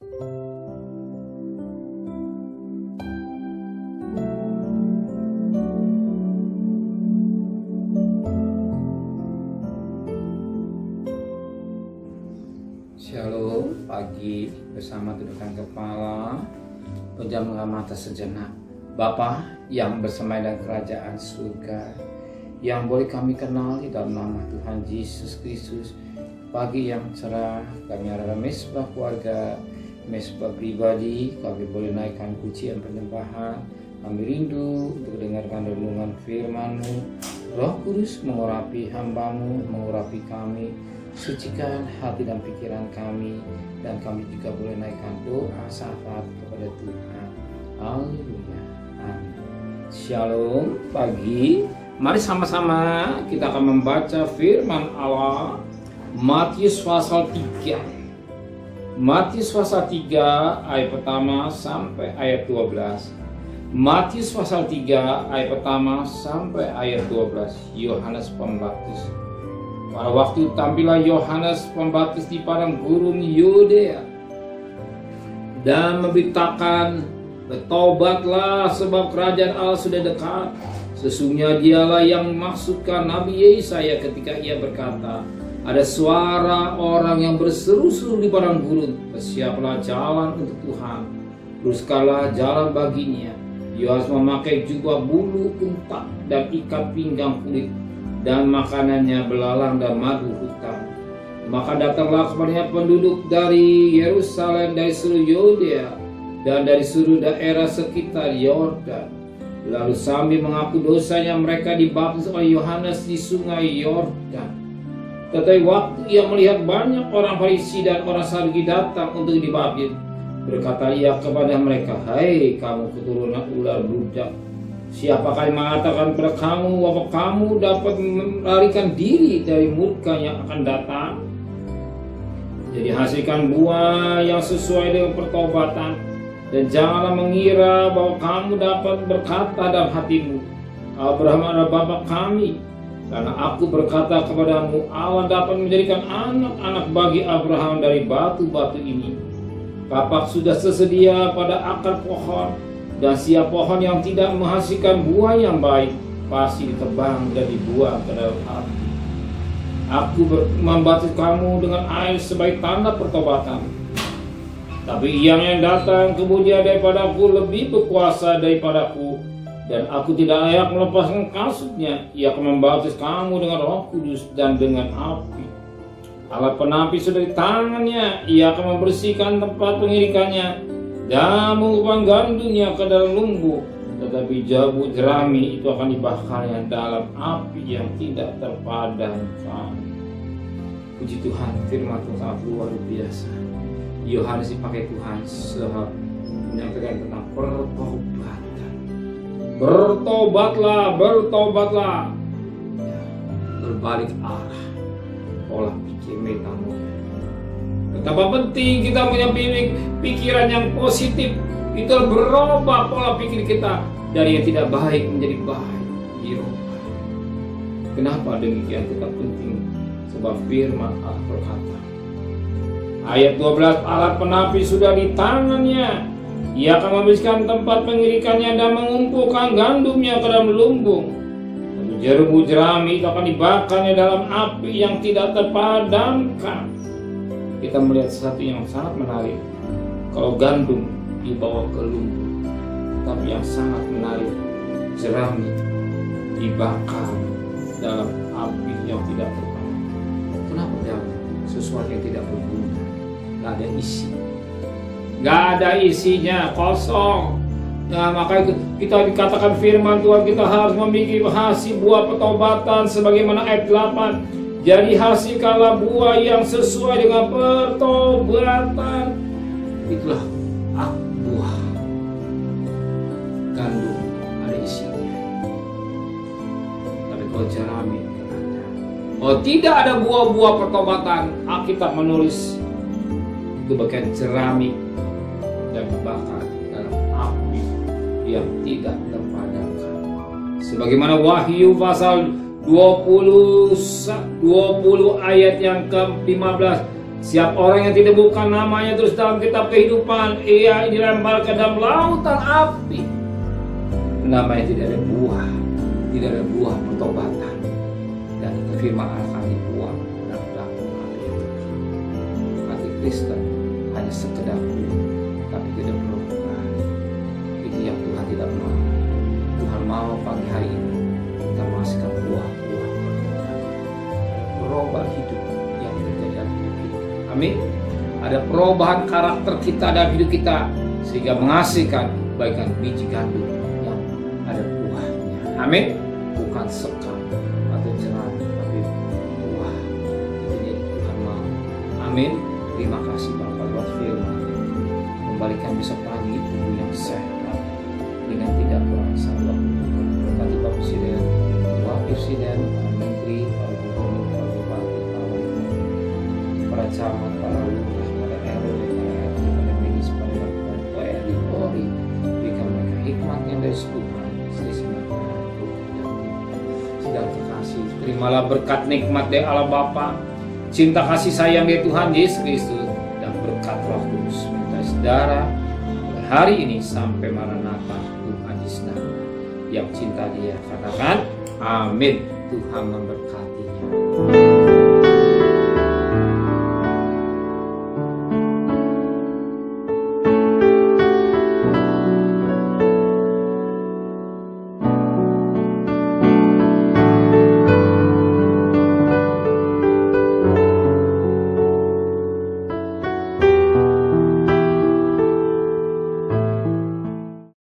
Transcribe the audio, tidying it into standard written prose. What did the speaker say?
Shalom, pagi bersama tundukkan kepala, pejamkan mata sejenak. Bapa yang bersemayam dalam kerajaan surga, yang boleh kami kenal di dalam nama Tuhan Yesus Kristus. Pagi yang cerah, kami adalah mesbah keluarga, mesbah pribadi, kami boleh naikkan pujian penyembahan. Kami rindu untuk mendengarkan renungan firman-Mu. Roh Kudus mengurapi hamba-Mu, mengurapi kami. Sucikan hati dan pikiran kami, dan kami juga boleh naikkan doa syafaat kepada Tuhan. Haleluya, amin. Shalom, pagi. Mari sama-sama kita akan membaca firman Allah Matius pasal 3. Matius pasal 3 ayat pertama sampai ayat 12. Matius pasal 3 ayat pertama sampai ayat 12. Yohanes Pembaptis. Pada waktu tampillah Yohanes Pembaptis di padang gurun Yudea dan memberitakan, bertobatlah sebab kerajaan Allah sudah dekat. Sesungguhnya dialah yang maksudkan Nabi Yesaya ketika ia berkata, ada suara orang yang berseru-seru di padang gurun, bersiaplah jalan untuk Tuhan, luruskanlah jalan baginya. Yohanes memakai jubah bulu unta dan ikat pinggang kulit, dan makanannya belalang dan madu hutan. Maka datanglah kepadanya penduduk dari Yerusalem, dari seluruh Yudea, dan dari seluruh daerah sekitar Yordan. Lalu sambil mengaku dosanya, mereka dibaptis oleh Yohanes di sungai Yordan. Tetapi waktu ia melihat banyak orang Farisi dan orang Saduki datang untuk dibaptis, berkata ia kepada mereka, hai kamu keturunan ular budak, siapakah yang mengatakan kepada kamu bahwa kamu dapat melarikan diri dari murka yang akan datang? Jadi hasilkan buah yang sesuai dengan pertobatan, dan janganlah mengira bahwa kamu dapat berkata dalam hatimu, Abraham adalah bapa kami. Karena aku berkata kepadamu, Allah dapat menjadikan anak-anak bagi Abraham dari batu-batu ini. Kapak sudah tersedia pada akar pohon, dan siap pohon yang tidak menghasilkan buah yang baik pasti ditebang dan dibuang ke dalam api. Aku membaptis kamu dengan air sebagai tanda pertobatan. Tapi yang datang kemudian daripadaku lebih berkuasa daripadaku, dan aku tidak layak melepaskan kasutnya. Ia akan membaptis kamu dengan Roh Kudus dan dengan api. Alat penapis sudah di tangannya. Ia akan membersihkan tempat pengirikannya dan mengubah gandumnya ke dalam lumbung, tetapi jambu jerami itu akan dibakarnya dalam api yang tidak terpadamkan. Puji Tuhan, firman Tuhan sangat luar biasa. Yohanes dipakai Tuhan sebab menyampaikan tentang pertobatan. Bertobatlah, bertobatlah, ya, berbalik arah pola pikir metamorfosis. Betapa penting kita punya pikiran yang positif. Itu berubah pola pikir kita dari yang tidak baik menjadi baik. Dirubah. Kenapa demikian tetap penting? Sebab firman Allah berkata, ayat 12, alat penapis sudah di tangannya. Ia akan membersihkan tempat pengirikannya dan mengumpulkan gandumnya ke dalam lumbung. Jeruk jerami itu akan dibakarnya dalam api yang tidak terpadamkan. Kita melihat sesuatu yang sangat menarik. Kalau gandum dibawa ke lumbung, tapi yang sangat menarik, jerami dibakar dalam api yang tidak terpadam. Kenapa dalam sesuatu yang tidak berguna, nggak ada isi, nggak ada isinya, kosong. Nah, maka kita dikatakan firman Tuhan, kita harus memiliki hasil buah pertobatan sebagaimana ayat 8. Jadi hasilkanlah buah yang sesuai dengan pertobatan. Itulah buah. Gandum ada isinya, tapi kalau jerami tidak ada. Oh, tidak ada buah-buah pertobatan. Alkitab menulis itu bagian jerami dan dibakar dalam api yang tidak terpadamkan. Sebagaimana Wahyu pasal 20 ayat yang ke-15, Siap orang yang tidak bukan namanya terus dalam kitab kehidupan, ia dilemparkan dalam lautan api. Namanya tidak ada buah, tidak ada buah pertobatan, dan firman Allah akan dibuang dalam dalam api. Hati Kristen hanya sekedar kulit, tapi tidak berubah. Itu yang Tuhan tidak mau. Tuhan mau pagi hari ini kita menghasilkan buah-buah pertobatan. Perubahan hidup yang terjadi dalam hidup kita. Amin. Ada perubahan karakter kita dalam hidup kita sehingga menghasilkan bagian biji gandum yang ada buahnya. Amin. Bukan sekam atau jerami, tapi buah. Itu jadi Tuhan mau. Amin. Terima kasih Bapak buat firman. Kembalikan besok pagi tubuh yang sehat dengan tidak merasa waktu. Berkati Bapak Presiden, Wakil Presiden, para Menteri, para Gubernur, para Bupati, para Wali Kota, para camat, para lurah, para RW, para RT, para medis, para dokter, TNI, Polri. Berikan mereka hikmat yang dari Tuhan. Sedang terkasih, terimalah berkat nikmat dari Allah Bapa, cinta kasih sayang dari Tuhan Yesus Kristus, dan berkat Roh Kudus menyertai saudara mulai hari ini sampai Maranatha Tuhan Yesus nama. Yang cinta Dia katakan amin. Tuhan memberkatinya.